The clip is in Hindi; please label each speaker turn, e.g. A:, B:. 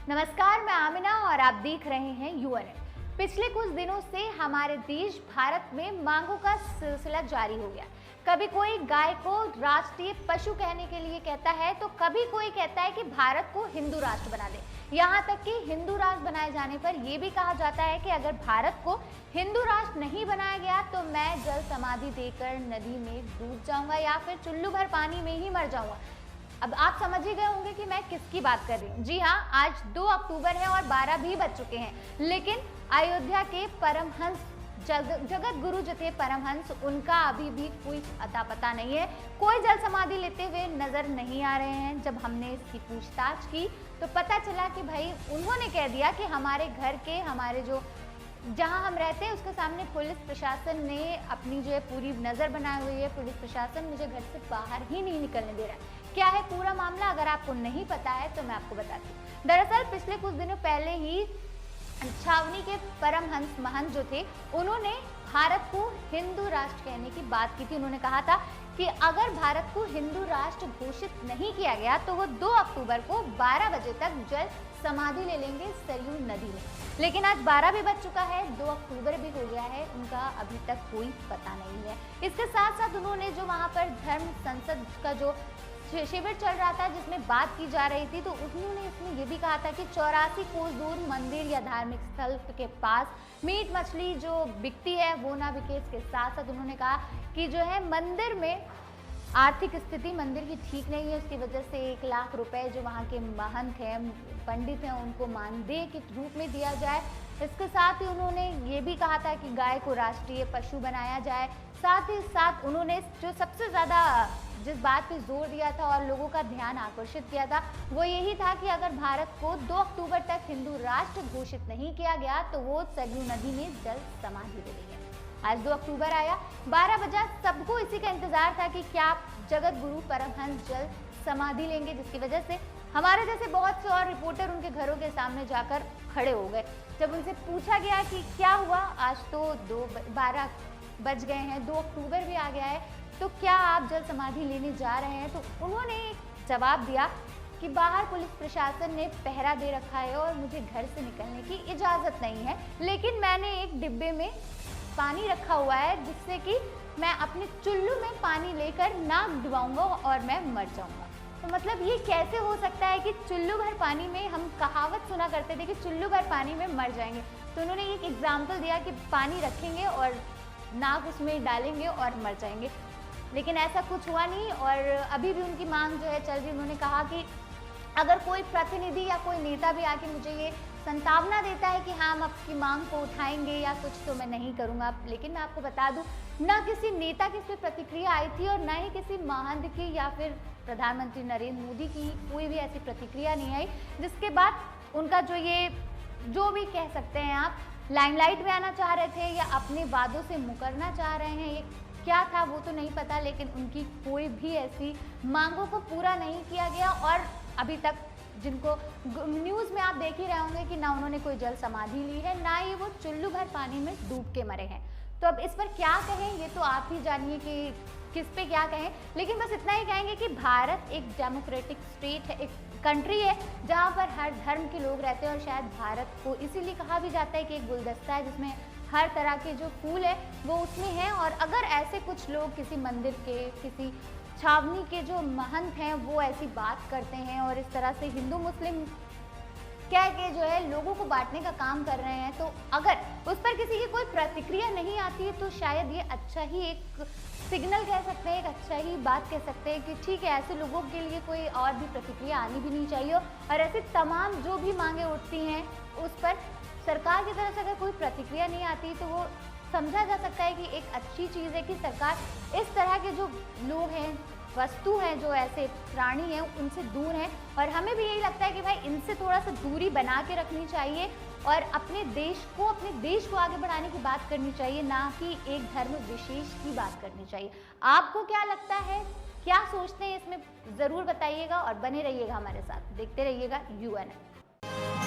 A: नमस्कार, मैं आमिना और आप देख रहे हैं यूएनए। पिछले कुछ दिनों से हमारे देश भारत में मांगों का सिलसिला जारी हो गया। कभी कोई गाय को राष्ट्रीय पशु कहने के लिए कहता है तो कभी कोई कहता है कि भारत को हिंदू राष्ट्र बना दे। यहाँ तक कि हिंदू राष्ट्र बनाए जाने पर यह भी कहा जाता है कि अगर भारत को हिंदू राष्ट्र नहीं बनाया गया तो मैं जल समाधि देकर नदी में डूब जाऊंगा या फिर चुल्लू भर पानी में ही मर जाऊंगा। अब आप समझ ही गए होंगे कि मैं किसकी बात कर रही हूँ। जी हाँ, आज 2 अक्टूबर है और 12 भी बज चुके हैं, लेकिन अयोध्या के परमहंस जगत गुरु जो थे परमहंस, उनका अभी भी कोई अता पता नहीं है। कोई जल समाधि लेते हुए नजर नहीं आ रहे हैं। जब हमने इसकी पूछताछ की तो पता चला कि भाई उन्होंने कह दिया कि हमारे घर के जहां हम रहते हैं उसके सामने पुलिस प्रशासन ने अपनी जो है पूरी नज़र बनाई हुई है। पुलिस प्रशासन मुझे घर से बाहर ही नहीं निकलने दे रहा है। क्या है पूरा मामला, अगर आपको नहीं पता है तो मैं आपको बताती हूँ। दरअसल पिछले कुछ दिनों पहले ही छावनी के परमहंस महंत जो थे, उन्होंने भारत को हिंदू राष्ट्र कहने की बात की थी। उन्होंने कहा था कि अगर भारत को हिंदू राष्ट्र घोषित नहीं किया गया तो वो 2 अक्टूबर को 12 बजे तक जल समाधि ले लेंगे सरयू नदी में। लेकिन आज 12 भी बज चुका है, 2 अक्टूबर भी हो गया है, उनका अभी तक कोई पता नहीं है। इसके साथ साथ उन्होंने जो वहाँ पर धर्म संसद का जो शिविर चल रहा था जिसमें बात की जा रही थी, तो उन्होंने इसमें ये भी कहा था कि 84 कोस दूर मंदिर या धार्मिक स्थल के पास मीट मछली जो बिकती है वो ना बिके। इसके साथ साथ उन्होंने कहा कि जो है मंदिर में आर्थिक स्थिति मंदिर की ठीक नहीं है, उसकी वजह से 1 लाख रुपए जो वहाँ के महंत हैं, पंडित हैं, उनको मानदेय के रूप में दिया जाए। इसके साथ ही उन्होंने ये भी कहा था कि गाय को राष्ट्रीय पशु बनाया जाए। साथ ही साथ उन्होंने जो सबसे ज़्यादा जिस बात पे जोर दिया था और लोगों का ध्यान आकर्षित किया था वो यही था कि अगर भारत को 2 अक्टूबर तक हिंदू राष्ट्र घोषित नहीं किया गया तो वो सरयू नदी में जल समाधि ले लेंगे। आज 2 अक्टूबर आया, 12 बजा, सबको इसी का इंतजार था कि क्या जगत गुरु परमहंस जल समाधि लेंगे, जिसकी वजह से हमारे जैसे बहुत से और रिपोर्टर उनके घरों के सामने जाकर खड़े हो गए। जब उनसे पूछा गया कि क्या हुआ, आज तो 12 बज गए हैं, 2 अक्टूबर भी आ गया है, तो क्या आप जल समाधि लेने जा रहे हैं, तो उन्होंने जवाब दिया कि बाहर पुलिस प्रशासन ने पहरा दे रखा है और मुझे घर से निकलने की इजाज़त नहीं है, लेकिन मैंने एक डिब्बे में पानी रखा हुआ है जिससे कि मैं अपने चुल्लू में पानी लेकर नाक डुबाऊंगा और मैं मर जाऊंगा। तो मतलब ये कैसे हो सकता है कि चुल्लू भर पानी में, हम कहावत सुना करते थे कि चुल्लू भर पानी में मर जाएंगे, तो उन्होंने एक एग्जाम्पल दिया कि पानी रखेंगे और नाक उसमें डालेंगे और मर जाएंगे। लेकिन ऐसा कुछ हुआ नहीं और अभी भी उनकी मांग जो है चल रही। उन्होंने कहा कि अगर कोई प्रतिनिधि या कोई नेता भी आके मुझे ये संभावना देता है कि हाँ हम आपकी मांग को उठाएंगे या कुछ, तो मैं नहीं करूँगा। लेकिन मैं आपको बता दूं, ना किसी नेता की इस पर प्रतिक्रिया आई थी और ना ही किसी महंत की या फिर प्रधानमंत्री नरेंद्र मोदी की कोई भी ऐसी प्रतिक्रिया नहीं आई, जिसके बाद उनका जो भी कह सकते हैं आप, लाइमलाइट में आना चाह रहे थे या अपने वादों से मुकरना चाह रहे हैं, ये क्या था वो तो नहीं पता, लेकिन उनकी कोई भी ऐसी मांगों को पूरा नहीं किया गया। और अभी तक जिनको न्यूज़ में आप देख ही रहे होंगे कि ना उन्होंने कोई जल समाधि ली है, ना ही वो चुल्लू भर पानी में डूब के मरे हैं। तो अब इस पर क्या कहें ये तो आप ही जानिए कि किस पे क्या कहें, लेकिन बस इतना ही कहेंगे कि भारत एक डेमोक्रेटिक स्टेट है, एक कंट्री है जहाँ पर हर धर्म के लोग रहते हैं। और शायद भारत को इसीलिए कहा भी जाता है कि एक गुलदस्ता है जिसमें हर तरह के जो फूल है वो उसमें हैं। और अगर ऐसे कुछ लोग किसी मंदिर के, किसी छावनी के जो महंत हैं वो ऐसी बात करते हैं और इस तरह से हिंदू मुस्लिम कह के जो है लोगों को बांटने का काम कर रहे हैं, तो अगर उस पर किसी की कोई प्रतिक्रिया नहीं आती है तो शायद ये अच्छा ही एक सिग्नल कह सकते हैं, एक अच्छा ही बात कह सकते हैं कि ठीक है, ऐसे लोगों के लिए कोई और भी प्रतिक्रिया आनी भी नहीं चाहिए। और ऐसे तमाम जो भी मांगे उठती हैं उस पर सरकार की तरफ से अगर कोई प्रतिक्रिया नहीं आती तो वो समझा जा सकता है कि एक अच्छी चीज़ है कि सरकार इस तरह के जो लोग हैं, वस्तु हैं, जो ऐसे प्राणी हैं, उनसे दूर हैं। और हमें भी यही लगता है कि भाई इनसे थोड़ा सा दूरी बना के रखनी चाहिए और अपने देश को आगे बढ़ाने की बात करनी चाहिए, ना कि एक धर्म विशेष की बात करनी चाहिए। आपको क्या लगता है, क्या सोचते हैं, इसमें ज़रूर बताइएगा और बने रहिएगा हमारे साथ, देखते रहिएगा यूएनए।